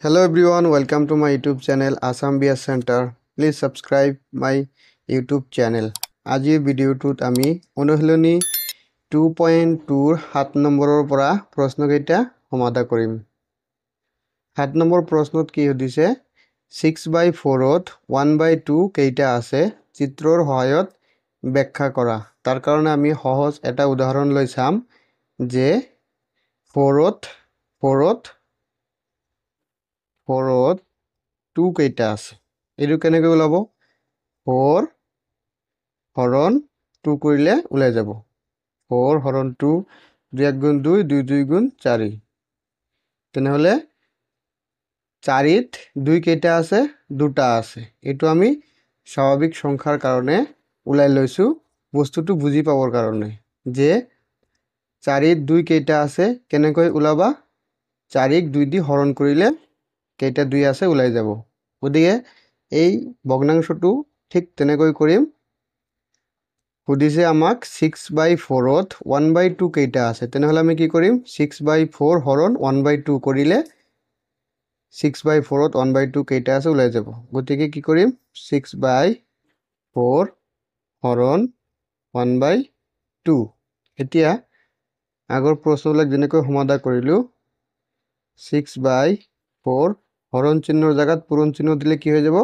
Hello everyone, welcome to my YouTube channel Assam BS Center. Please subscribe my YouTube channel. আজিৰ ভিডিওটোত আমি অনুশীলনী 2.2 ৰ 7 নম্বৰৰ পৰা প্ৰশ্নকেইটা সমাধান কৰিম। 7 নম্বৰ প্ৰশ্নত কি হৈছে 6/4 ত 1/2 কেইটা আছে চিত্ৰৰ সহায়ত ব্যাখ্যা কৰা। তাৰ কাৰণে আমি সহজ এটা উদাহৰণ লৈ চাম যে 4ত 2 কেইটা আছে এটো কেনেকৈ ওলাব 4 হৰণ 2 কৰিলে ওলাই যাব 4 হৰণ 2 2 গুণ 2 2 2 গুণ 4 তেনেহলে 4ত 2 কেইটা আছে দুটা আছে এটো আমি স্বাভাৱিক সংখ্যাৰ কাৰণে ওলাই লৈছো বস্তুটো বুজি পাবৰ কাৰণে যে 4ত 2 কেইটা আছে কেনেকৈ ওলাবা 4ক 2 দি হৰণ কৰিলে কেইটা 2 আছে ওলাই যাব গতিকে এই ভগ্নাংশটো ঠিক তেনেকৈ কৰিম সুধিছে আমাক 6/4 ত 1/2 কেইটা আছে তেনেহলে আমি কি কৰিম 6/4 হৰণ 1/2 কৰিলে 6/4 ত 1/2 কেইটা আছে ওলাই যাব গতিকে কি কৰিম 6/4 হৰণ 1/2 এতিয়া আগৰ প্ৰশ্নবিলাক যেনেকৈ সমাধান কৰিলো 6/4 হৰণ চিহ্নৰ জাগাত পূৰণ চিহ্ন দিলে কি হৈ যাব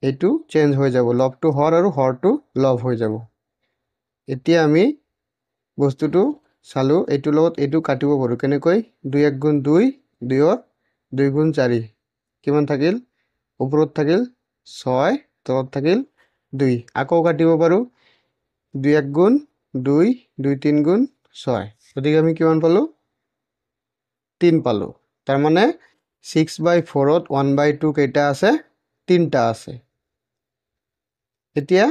এটো চেঞ্জ হৈ যাব লবটো হৰ আৰু হৰটো লব হৈ যাব এতিয়া আমি বস্তুটো চালো এটো লগত এটো কাটিব পাৰো কেনেকৈ 2 1 গুণ 2 2 ৰ 2 গুণ 4 কিমান থাকিল ওপৰত থাকিল 6 তলত থাকিল 2 আকৌ কাটিব পাৰো 2 1 গুণ 2 2 3 গুণ 6 গতিকে আমি কিমান পালো 3 পালো তাৰ মানে 6/4 ত 1/2 কেইটা আছে 3টা আছে এতিয়া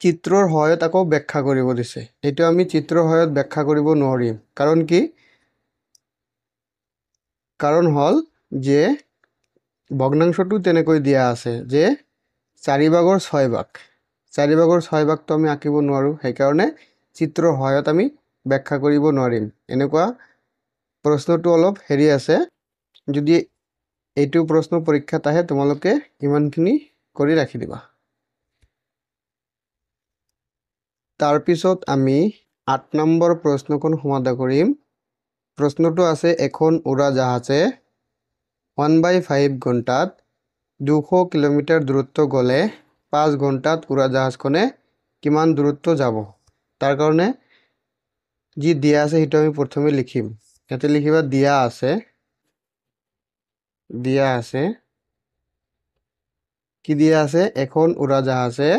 চিত্ৰৰ সহায়ত আকৌ ব্যাখ্যা কৰিব দিছে এটো আমি চিত্ৰৰ সহায়ত ব্যাখ্যা কৰিব নোৱাৰিম কাৰণ কি কাৰণ হল যে ভগ্নাংশটো তেনেকৈ দিয়া আছে যে 4/6 4/6 তো আমি আঁকিব নোৱাৰো সেই কাৰণে চিত্ৰৰ সহায়ত আমি ব্যাখ্যা কৰিব নোৱাৰিম এনেকুৱা প্ৰশ্নটো অলপ হেৰি আছে যদি এইটো প্ৰশ্ন পৰীক্ষাত আহে তোমালোকে ইমানখিনি কৰি ৰাখি দিবা তাৰ পিছত আমি 8 নম্বৰ প্ৰশ্নখন সমাধান কৰিম প্ৰশ্নটো আছে এখন উৰাজাহাজে 1/5 ঘণ্টাত 200 কিলোমিটাৰ দূৰত্ব গলে 5 ঘণ্টাত উৰাজাহাজখনে কিমান দূৰত্ব যাব তাৰ কাৰণে যি দিয়া আছে হেতু আমি প্ৰথমে লিখিম ইয়াতে লিখিবা দিয়া আছে কি দিয়া আছে এখন উৰাজাহাজে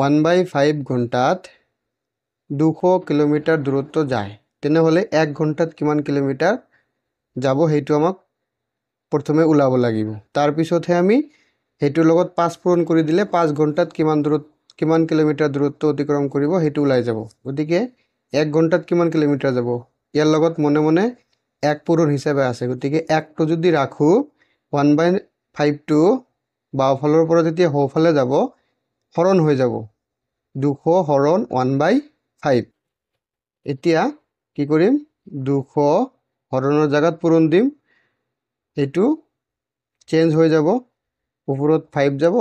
1/5 ঘণ্টাত 200 কিলোমিটাৰ দূৰত্ব যায় তেনেহলে 1 ঘণ্টাত কিমান কিলোমিটাৰ যাব হেতু আমাক প্ৰথমে ওলাব লাগিব তাৰ পিছতহে আমি হেতুৰ লগত 5 পূৰণ কৰি দিলে 5 ঘণ্টাত কিমান কিলোমিটাৰ দূৰত্ব অতিক্ৰম কৰিব হেতু ওলাই যাব গতিকে 1 ঘণ্টাত কিমান কিলোমিটাৰ যাব ইয়াৰ লগত মনে মনে 1 পূৰণ হিচাপে আছে গতিকে 1 টো যদি ৰাখো 1/5 টো বাওফালৰ পৰা যেতিয়া সোঁফালে যাব হৰণ হৈ যাব 200 হৰণ 1/5 এতিয়া কি কৰিম 200 হৰণৰ জাগাত পূৰণ দিম এটো চেঞ্জ হৈ যাব ওপৰত 5 যাব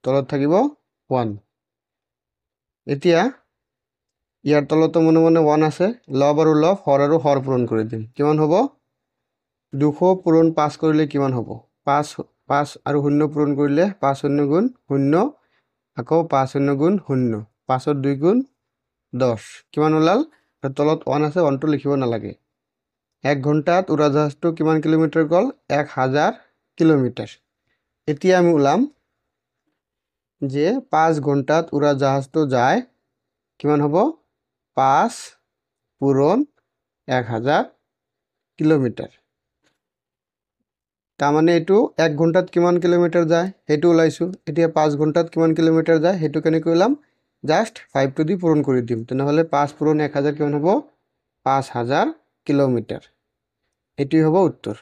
তলত থাকিব 1 এতিয়া ইয়াৰ তলত মনে মনে 1 আছে লব আৰু লব হৰ আৰু হৰ পূৰণ কৰি দিম কিমান হ'ব 200 পূৰণ 5 কৰিলে কিমান হ'ব 5 আৰু 0 পূৰণ কৰিলে 5 0 গুণ 0 আকৌ 5 0 গুণ 0 5 ৰ 2 গুণ 10 কিমান ওলাল তলত 1 আছে 1 টো লিখিব নালাগে 1 ঘণ্টাত উৰাজাহাজটো কিমান কিলোমিটাৰ গল 1000 কিলোমিটাৰ এতিয়া আমি ওলাম যে 5 ঘণ্টাত উৰাজাহাজটো যায় কিমান হ'ব 5 পূৰণ 1000 কিলোমিটাৰ তাৰ মানে এটো 1 ঘণ্টাত কিমান কিলোমিটাৰ যায় হেতু ওলাইছো এতিয়া 5 ঘণ্টাত কিমান কিলোমিটাৰ যায় হেতু কেনেকৈ ওলাম জাস্ট 5 টো দি পূৰণ কৰি দিম তেনেহলে 5 পূৰণ 1000 কিমান হ'ব 5000 কিলোমিটাৰ এটি হ'ব উত্তৰ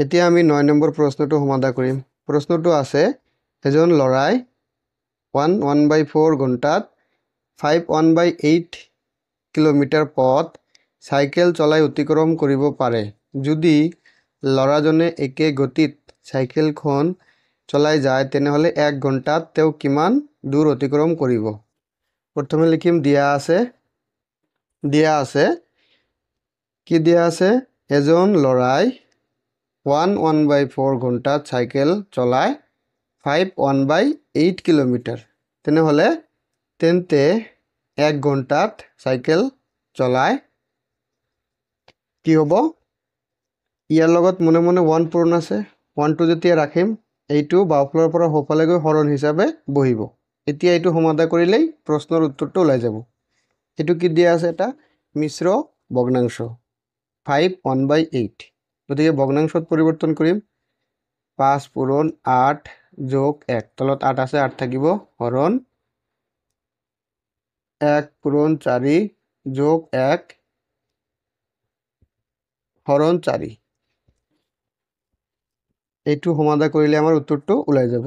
এতিয়া আমি 9 নম্বৰ প্ৰশ্নটো সমাধান কৰিম প্ৰশ্নটো আছে এজন লৰাই 1/4 ঘণ্টাত 1/8 কিলোমিটাৰ পথ চাইকেল চলাই অতিক্ৰম কৰিব পাৰে। যদি ল'ৰাজনে একে গতিত চাইকেলখন চলাই যায় তেনেহ'লে 1 ঘণ্টাত তেওঁ কিমান দূৰ অতিক্ৰম কৰিব? প্ৰথমে লিখিম দিয়া আছে কি দিয়া আছে? এজন ল'ৰাই 1/4 ঘণ্টাত চাইকেল চলাই 5/8 কিলোমিটাৰ। তেন্তে 1 ঘণ্টাত চাইকেল চলাই কি হ'ব? ইয়াৰ লগত মনে মনে 1 পূৰণ আছে। 1টো যেতিয়া ৰাখিম এইটো বাওঁফালৰ পৰা সোঁফালে গৈ হৰণ হিচাপে বহিব। এতিয়া এইটো সমাধা কৰিলেই প্ৰশ্নৰ উত্তৰটো ওলাই যাব। এইটো কি দিয়া আছে? এটা মিশ্ৰ ভগ্নাংশ 5/8। গতিকে ভগ্নাংশত পৰিৱৰ্তন কৰিম। 5 পূৰণ 8 যোগ 1, তলত 8 আছে 8 থাকিব, হৰণ 1 পূৰণ 4 যোগ 1 হৰণ 4। এইটো সমাধা কৰিলে আমাৰ উত্তৰটো ওলাই যাব।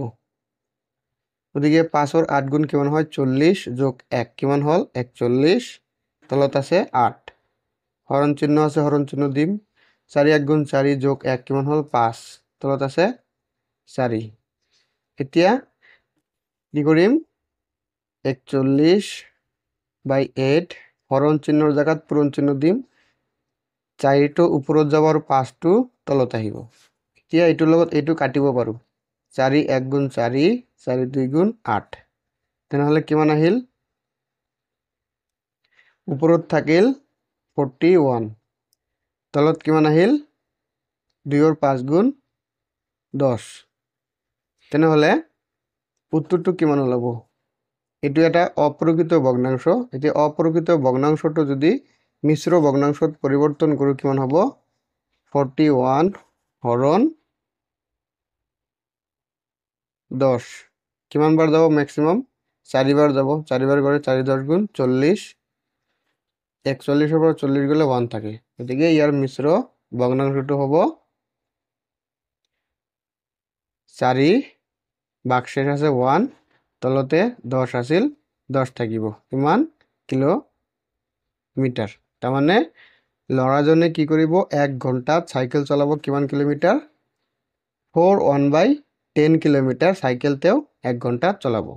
গতিকে 5ৰ 8 গুণ কিমান হয়? 40 যোগ 1 কিমান হ'ল? 41, তলত আছে 8, হৰণ চিহ্ন আছে, হৰণ চিহ্ন দিম। 4 1 গুণ 4 যোগ 1 কিমান হ'ল? 5, তলত আছে 4। এতিয়া কি কৰিম? 41/8 হৰণ চিহ্নৰ জেগাত পূৰণ চিহ্ন দিম। 4টো ওপৰত যাব আৰু 5টো তলত আহিব। এতিয়া এইটোৰ লগত এইটো কাটিব পাৰোঁ। 4 1 গুণ 4, 4 2 গুণ 8। তেনেহ'লে কিমান আহিল? ওপৰত থাকিল 41, তলত কিমান আহিল? 2ৰ 5 গুণ 10। তেনেহ'লে উত্তৰটো কিমান ওলাব? এইটো এটা অপ্ৰকৃত ভগ্নাংশ। এতিয়া অপ্ৰকৃত ভগ্নাংশটো যদি মিশ্ৰ ভগ্নাংশত পৰিৱৰ্তন কৰোঁ কিমান হ'ব? 41 হৰণ 10 কিমান বাৰ যাব? মেক্সিমাম 4 বাৰ যাব। 4 বাৰ গ'লে 4 10 গুণ 40, 41ৰ পৰা 40 গ'লে 1 থাকে। গতিকে ইয়াৰ মিশ্ৰ ভগ্নাংশটো হ'ব 4 বাকশেষ আছে 1, তলতে 10 আছিল, 10 থাকিব। কিমান? কিলোমিটাৰ। তাৰমানে ল'ৰাজনে কি কৰিব? 1 ঘণ্টাত চাইকেল চলাব কিমান কিলোমিটাৰ? 4/10 কিলোমিটাৰ চাইকেল তেওঁ 1 ঘণ্টাত চলাব।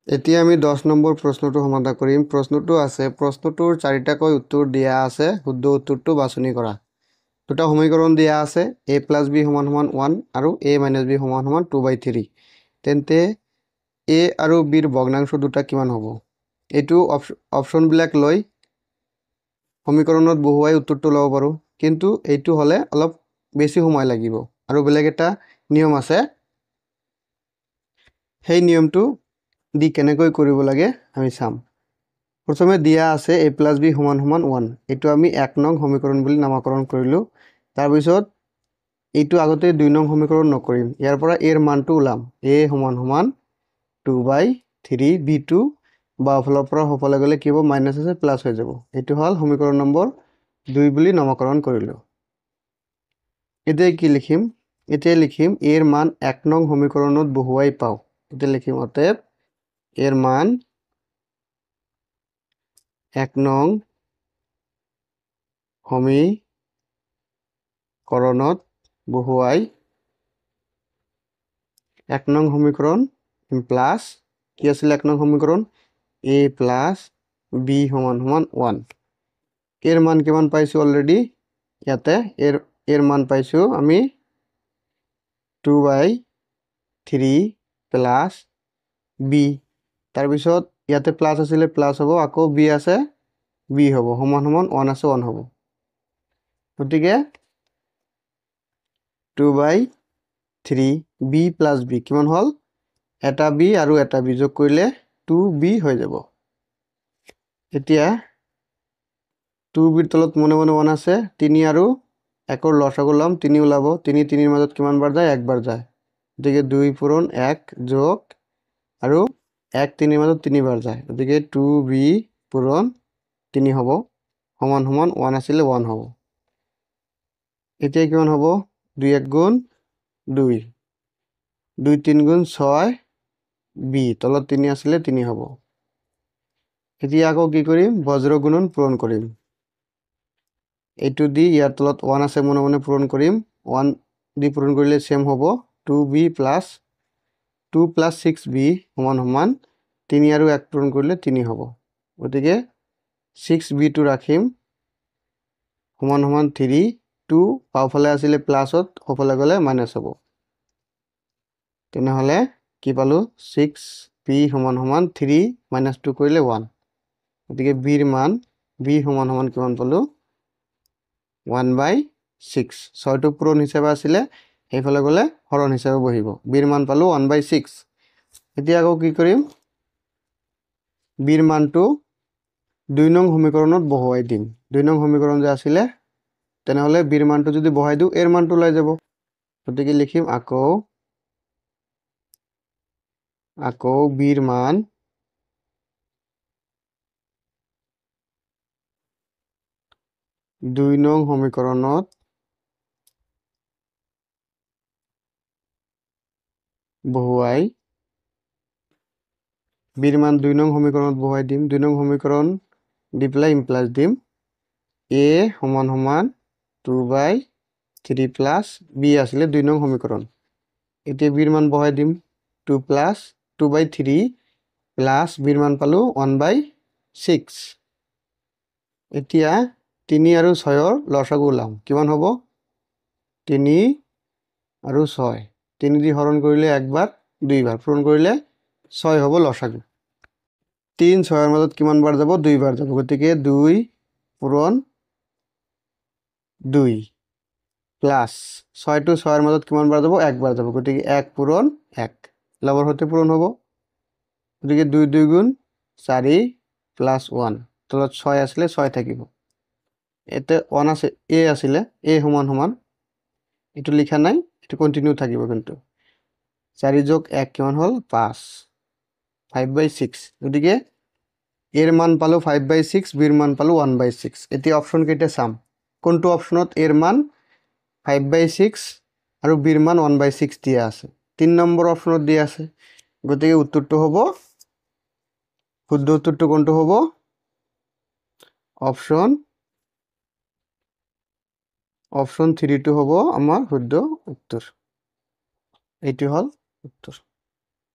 এতিয়া আমি 10 নম্বৰ প্ৰশ্নটো সমাধা কৰিম। প্ৰশ্নটো আছে, প্ৰশ্নটোৰ 4টাকৈ উত্তৰ দিয়া আছে, শুদ্ধ উত্তৰটো বাছনি কৰা। দুটা সমীকৰণ দিয়া আছে, a + b = 1 আৰু a - b = 2/3। তেন্তে a আৰু b ৰ ভগ্নাংশ দুটা কিমান হ'ব? এইটো অপশ্যনবিলাক লৈ সমীকৰণত বহুৱাই উত্তৰটো ল'ব পাৰোঁ, কিন্তু এইটো হ'লে অলপ বেছি সময় লাগিব আৰু বেলেগ এটা নিয়ম আছে। সেই নিয়মটো দি কেনেকৈ কৰিব লাগে আমি চাম। প্ৰথমে দিয়া আছে a + b = 1। এইটো আমি 1 নং সমীকৰণ বুলি নামকৰণ কৰিলোঁ। তাৰপিছত এইটো আগতে 2 নং সমীকৰণ নকৰিম। ইয়াৰ পৰা a ৰ মানটো ওলাম। a = 2/3, b2 বাওঁফালৰ পৰা সোঁফালে গ'লে কি হ'ব? মাইনাছ আছে, প্লাছ হৈ যাব। এইটো হ'ল সমীকৰণ নম্বৰ 2 বুলি নামকৰণ কৰিলোঁ। এতিয়া কি লিখিম? এতিয়া লিখিম a ৰ মান 1 নং সমীকৰণত বহুৱাই পাওঁ। এতিয়া লিখিম অতএব a ৰ মান 1 নং সমীকৰণত বহুৱাই 1 নং সমীকৰণ প্লাছ কি আছিল? 1 নং সমীকৰণ a + b = 1। a ৰ মান কিমান পাইছোঁ? অলৰেডি ইয়াতে a ৰ মান পাইছোঁ আমি 2/3 প্লাছ b। তাৰপিছত ইয়াতে প্লাছ আছিলে, প্লাছ হ'ব, আকৌ b আছে, b হ'ব, সমান 1 আছে, 1 হ'ব। গতিকে 2/3 b + b কিমান হ'ল? এটা b আৰু এটা b যোগ কৰিলে 2b হৈ যাব। এতিয়া 2b ৰ তলত মনে মনে 1 আছে, 3 আৰু 1ৰ লসাগু ল'ম, 3 ওলাব। 3 3ৰ মাজত কিমান বাৰ যায়? 1 বাৰ যায়। গতিকে 2 পূৰণ 1 যোগ আৰু 1 3ৰ মাজত 3 বাৰ যায়। গতিকে 2b পূৰণ 3 হ'ব, সমান 1 আছিলে, 1 হ'ব। এতিয়া কিমান হ'ব? 2 1 গুণ 2, 2 3 গুণ 6 b, তলত 3 আছিলে, 3 হ'ব। এতিয়া আকৌ কি কৰিম? বজ্ৰ গুণন পূৰণ কৰিম। এইটো দি ইয়াৰ তলত 1 আছে মনে মনে পূৰণ কৰিম 1 দি পূৰণ কৰিলে সেম হ'ব 2b প্লাছ 2 প্লাছ 6b সমান সমান 3 আৰু 1 পূৰণ কৰিলে 3 হ'ব গতিকে 6b টো ৰাখিম সমান সমান 3 2 পাওফালে আছিলে প্লাছত সোফালে গ'লে মাইনাছ হ'ব তেনেহ'লে কি পালো 6b সমান সমান 3 মাইনাছ 2 কৰিলে 1 গতিকে b ৰ মান b সমান সমান কিমান পালো 1/6 6টো পূৰণ হিচাপে আছিলে সেইফালে গ'লে হৰণ হিচাপে বহিব b ৰ মান পালো 1/6 এতিয়া আকৌ কি কৰিম b ৰ মানটো 2 নং সমীকৰণত বহুৱাই দিম 2 নং সমীকৰণ যে আছিলে তেনেহ'লে b ৰ মানটো যদি বহাই দিও a ৰ মানটো ওলাই যাব গতিকে লিখিম আকৌ b ৰ মান 2 নং সমীকৰণত বহুৱাই b ৰ মান 2 নং সমীকৰণত বহুৱাই দিম 2 নং সমীকৰণ দি পেলাই ইমপ্লাছ দিম a সমান সমান 2/3 প্লাছ b আছিলে 2 নং সমীকৰণ এতিয়া b ৰ মান বহাই দিম 2 প্লাছ 2/3 প্লাছ b ৰ মান পালো 1/6 এতিয়া 3 আৰু 6 ৰ লসাগু ওলাম কিমান হ'ব 3 আৰু 6 3 দি হৰণ কৰিলে একবাৰ দুইবাৰ পূৰণ কৰিলে 6 হ'ব লসাগু 3 6 ৰ মাজত কিমান বাৰ যাব দুইবাৰ যাব গতিকে 2 পূৰণ 2 প্লাছ 6 টো 6 ৰ মাজত কিমান বাৰ যাব একবাৰ যাব গতিকে 1 পূৰণ 1 লবৰ হতে পূৰণ হ'ব গতিকে 2 2 গুণ 4 প্লাছ 1 তলত 6 আছিলে 6 থাকিব এতে 1 আছে a আছিলে a সমান সমান এটো লিখা নাই এটো কন্টিনিউ থাকিব কিন্তু 4 যোগ 1 কিমান হল 5 5/6 গতিকে a ৰ মান পালো 5/6 b ৰ মান পালো 1/6 এতিয়া অপচন কেইটা চাম কোনটো অপচনত a ৰ মান 5/6 আৰু b ৰ মান 1/6 দিয়া আছে 3 নম্বৰ অপচনত দিয়া আছে গতিকে উত্তৰটো হ'ব শুদ্ধ উত্তৰটো কোনটো হ'ব অপচন 3 টো হ'ব আমাৰ শুদ্ধ উত্তৰ এইটো হল উত্তৰ